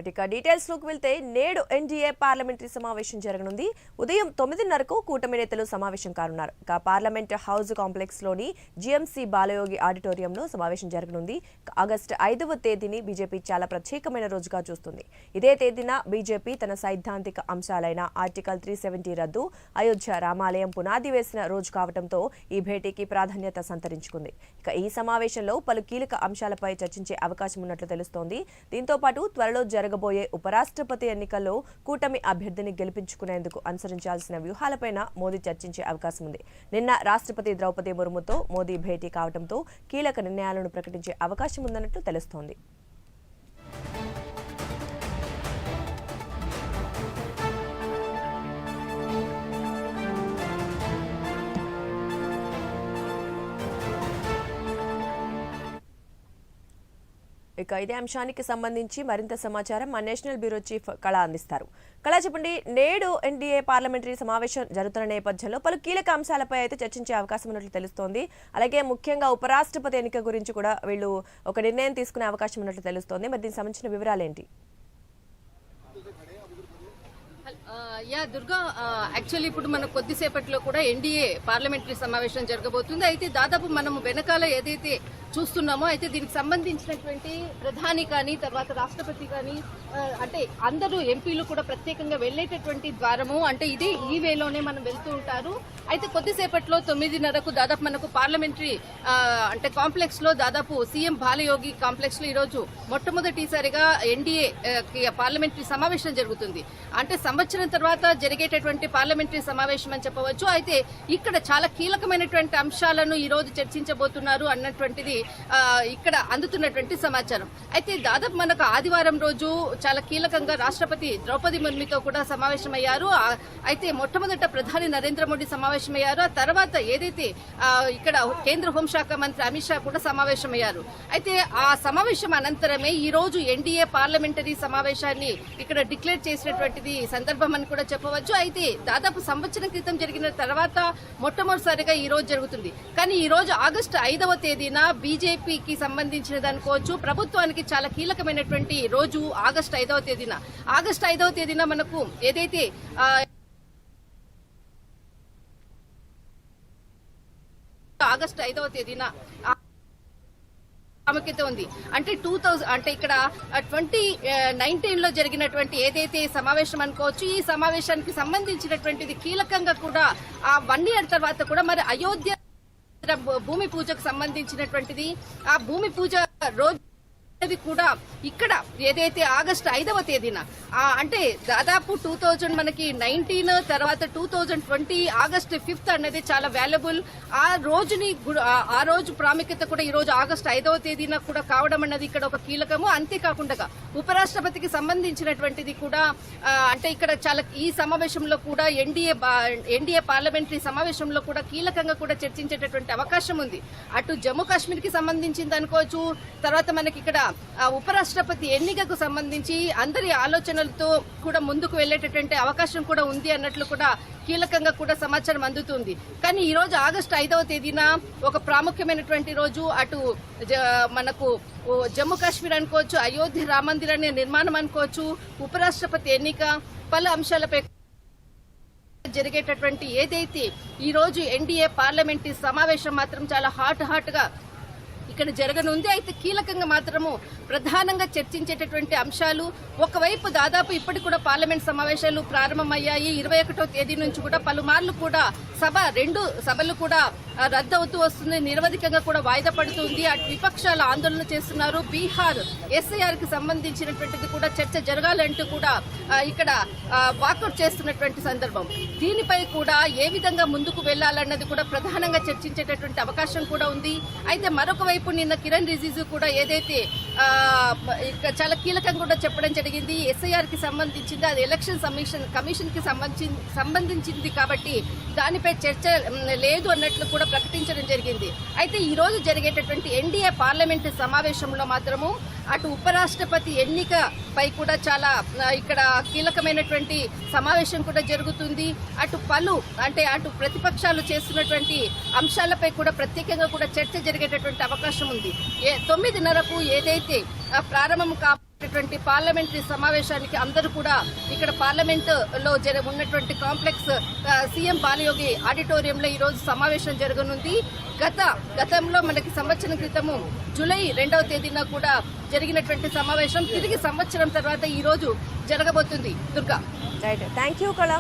ఇక డీటెయిల్స్ లోకి వెళ్తే నేడు ఎన్డీఏ పార్లమెంటరీ సమావేశం జరగనుంది. ఉదయం 9:30కు కూటమి నేతలు సమావేశం కానున్నారు. ఇక పార్లమెంట్ హౌస్ కాంప్లెక్స్ లోని జీఎంసీ బాలయోగి ఆడిటోరియంలో సమావేశం జరగనుంది. ఆగస్టు 5వ తేదీని బీజేపీ చాలా ప్రత్యేకమైన రోజుగా చూస్తుంది. ఇదే తేదీన బీజేపీ తన సైద్ధాంతిక అంశాలైన ఆర్టికల్ 370 రద్దు, అయోధ్య రామాలయం పునాది వేసిన రోజు కావడంతో ఈ భేటీకి ప్రాధాన్యత సంతరించుకుంది. ఇక ఈ సమావేశంలో పలు కీలక అంశాలపై చర్చించే అవకాశం ఉన్నట్లు తెలుస్తోంది. దీంతో పాటు త్వరలో జరగబోయే ఉపరాష్ట్రపతి ఎన్నికల్లో కూటమి అభ్యర్థిని గెలిపించుకునేందుకు అనుసరించాల్సిన వ్యూహాలపైన మోదీ చర్చించే అవకాశం ఉంది. నిన్న రాష్ట్రపతి ద్రౌపది ముర్ముతో మోదీ భేటీ కావడంతో కీలక నిర్ణయాలను ప్రకటించే అవకాశం ఉందన్నట్లు తెలుస్తోంది. ఇక ఇదే అంశానికి సంబంధించి మరింత సమాచారం మా నేషనల్ బ్యూరో చీఫ్ కళ అందిస్తారు. కళ, చెప్పండి, నేడు ఎన్డీఏ పార్లమెంటరీ సమావేశం జరుగుతున్న నేపథ్యంలో పలు కీలక అంశాలపై అయితే చర్చించే అవకాశం ఉన్నట్లు తెలుస్తోంది. అలాగే ముఖ్యంగా ఉపరాష్ట్రపతి ఎన్నిక గురించి కూడా వీళ్ళు ఒక నిర్ణయం తీసుకునే అవకాశం ఉన్నట్లు తెలుస్తోంది. మరి దీనికి సంబంధించిన వివరాలు ఏంటి? దుర్గా, యాక్చువల్లీ ఇప్పుడు మన కొద్దిసేపట్లో కూడా ఎన్డీఏ పార్లమెంటరీ సమావేశం జరగబోతుంది. అయితే దాదాపు మనం వెనకాల ఏదైతే చూస్తున్నామో అయితే దీనికి సంబంధించినటువంటి ప్రధాని కానీ తర్వాత రాష్ట్రపతి కానీ అంటే అందరూ ఎంపీలు కూడా ప్రత్యేకంగా వెళ్లేటటువంటి ద్వారము అంటే ఇది ఈ వేలోనే మనం వెళ్తూ ఉంటారు. అయితే కొద్దిసేపట్లో 9:30కు దాదాపు మనకు పార్లమెంటరీ అంటే కాంప్లెక్స్ లో దాదాపు సీఎం బాలయోగి కాంప్లెక్స్ లో ఈరోజు మొట్టమొదటిసారిగా ఎన్డీఏ పార్లమెంటరీ సమావేశం జరుగుతుంది. అంటే సంవత్సరం తర్వాత జరిగేటటువంటి పార్లమెంటరీ సమావేశం అని చెప్పవచ్చు. అయితే ఇక్కడ చాలా కీలకమైనటువంటి అంశాలను ఈ రోజు చర్చించబోతున్నారు అన్నటువంటిది ఇక్కడ అందుతున్నటువంటి సమాచారం. అయితే దాదాపు మనకు ఆదివారం రోజు చాలా కీలకంగా రాష్ట్రపతి ద్రౌపది ముర్ముతో కూడా సమావేశమయ్యారు. అయితే మొట్టమొదట ప్రధాని నరేంద్ర మోడీ సమావేశమయ్యారు. ఆ తర్వాత ఏదైతే ఇక్కడ కేంద్ర హోంశాఖ మంత్రి అమిత్ షా కూడా సమావేశమయ్యారు. అయితే ఆ సమావేశం అనంతరమే ఈ రోజు ఎన్డీఏ పార్లమెంటరీ సమావేశాన్ని ఇక్కడ డిక్లేర్ చేసినటువంటిది సందర్భం అని కూడా చెప్పవచ్చు. అయితే దాదాపు సంవత్సరం క్రితం జరిగిన తర్వాత మొట్టమొదటిసారిగా ఈ రోజు జరుగుతుంది. కానీ ఈ రోజు ఆగస్టు 5వ తేదీన బీజేపీకి సంబంధించినది అనుకోవచ్చు, ప్రభుత్వానికి చాలా కీలకమైనటువంటి రోజు ఆగస్టు 5వ తేదీన. ఆగస్టు 5వ తేదీన మనకు ఏదైతే ఆగస్టు 5వ తేదీన ప్రాముఖ్యత ఉంది. అంటే 2000 అంటే ఇక్కడ 2019లో జరిగినటువంటి ఏదైతే సమావేశం అనుకోవచ్చు, ఈ సమావేశానికి సంబంధించినటువంటిది కీలకంగా కూడా ఆ 1 ఇయర్ తర్వాత కూడా మరి అయోధ్య భూమి పూజకు సంబంధించినటువంటిది ఆ భూమి పూజ రోజు కూడా ఇక్కడ ఏదైతే ఆగస్టు 5వ తేదీన అంటే దాదాపు 2000 మనకి 19 తర్వాత 2020 ఆగస్టు 5th అనేది చాలా వాల్యుబుల్. ఆ రోజు ప్రాముఖ్యత కూడా ఈ రోజు ఆగస్టు 5వ తేదీన కూడా కావడం అన్నది ఇక్కడ ఒక కీలకము. అంతేకాకుండా ఉపరాష్ట్రపతికి సంబంధించినటువంటిది కూడా అంటే ఇక్కడ చాలా ఈ సమావేశంలో కూడా ఎన్డీఏ పార్లమెంటరీ సమావేశంలో కూడా కీలకంగా కూడా చర్చించేటటువంటి అవకాశం ఉంది. అటు జమ్మూ కాశ్మీర్ కి సంబంధించింది అనుకోవచ్చు, తర్వాత మనకి ఇక్కడ ఉపరాష్ట్రపతి ఎన్నికకు సంబంధించి అందరి ఆలోచనలతో కూడా ముందుకు వెళ్లేటటువంటి అవకాశం కూడా ఉంది అన్నట్లు కూడా కీలకంగా కూడా సమాచారం అందుతుంది. కానీ ఈ రోజు ఆగస్టు 5వ తేదీన ఒక ప్రాముఖ్యమైనటువంటి రోజు. అటు మనకు జమ్మూ కాశ్మీర్ అనుకోవచ్చు, అయోధ్య రామ మందిరాన్ని నిర్మాణం అనుకోవచ్చు, ఉపరాష్ట్రపతి ఎన్నిక, పలు అంశాలపై జరిగేటటువంటి ఏదైతే ఈ రోజు ఎన్డీఏ పార్లమెంటరీ సమావేశం మాత్రం చాలా హాట్ గా ఇక్కడ జరగనుంది. అయితే కీలకంగా మాత్రము ప్రధానంగా చర్చించేటటువంటి అంశాలు ఒకవైపు దాదాపు ఇప్పటికి కూడా పార్లమెంట్ సమావేశాలు ప్రారంభమయ్యాయి. 21వ తేదీ నుంచి కూడా పలుమార్లు కూడా రెండు సభలు కూడా రద్దవుతూ వస్తుంది, నిరవధికంగా కూడా వాయిదా పడుతుంది. అటు విపక్షాలు ఆందోళన చేస్తున్నారు. బీహార్ ఎస్ఐఆర్ కి సంబంధించినటువంటిది కూడా చర్చ జరగాలంటూ కూడా ఇక్కడ వాకౌట్ చేస్తున్నటువంటి సందర్భం. దీనిపై కూడా ఏ విధంగా ముందుకు వెళ్లాలన్నది కూడా ప్రధానంగా చర్చించేటటువంటి అవకాశం కూడా ఉంది. అయితే మరొక వైపు నిన్న కిరణ్ రిజిజు కూడా ఏదైతే చాలా కీలకంగా కూడా చెప్పడం జరిగింది, ఎస్ఐఆర్ కి సంబంధించింది అది ఎలక్షన్ కమిషన్ కి సంబంధించింది కాబట్టి దానిపై చర్చ లేదు అన్నట్లు కూడా ప్రకటించడం జరిగింది. అయితే ఈ రోజు జరిగేటటువంటి ఎన్డీఏ పార్లమెంటు సమావేశంలో మాత్రము అటు ఉపరాష్ట్రపతి ఎన్నికపై కూడా చాలా ఇక్కడ కీలకమైనటువంటి సమావేశం కూడా జరుగుతుంది. అటు ప్రతిపక్షాలు చేస్తున్నటువంటి అంశాలపై కూడా ప్రత్యేకంగా కూడా చర్చ జరిగేటటువంటి అవకాశం ఉంది. 9:30కు ఏదైతే ప్రారంభం ఇటువంటి పార్లమెంటరీ సమావేశానికి అందరూ కూడా ఇక్కడ పార్లమెంట్ లో ఉన్నటువంటి కాంప్లెక్స్ సీఎం బాలయోగి ఆడిటోరియంలో ఈ రోజు సమావేశం జరగనుంది. గతంలో మనకి సంవత్సరం క్రితము జూలై 2వ తేదీన కూడా జరిగినటువంటి సమావేశం తిరిగి సంవత్సరం తర్వాత ఈ రోజు జరగబోతుంది. దుర్గా, రైట్, థ్యాంక్ యూ కళ.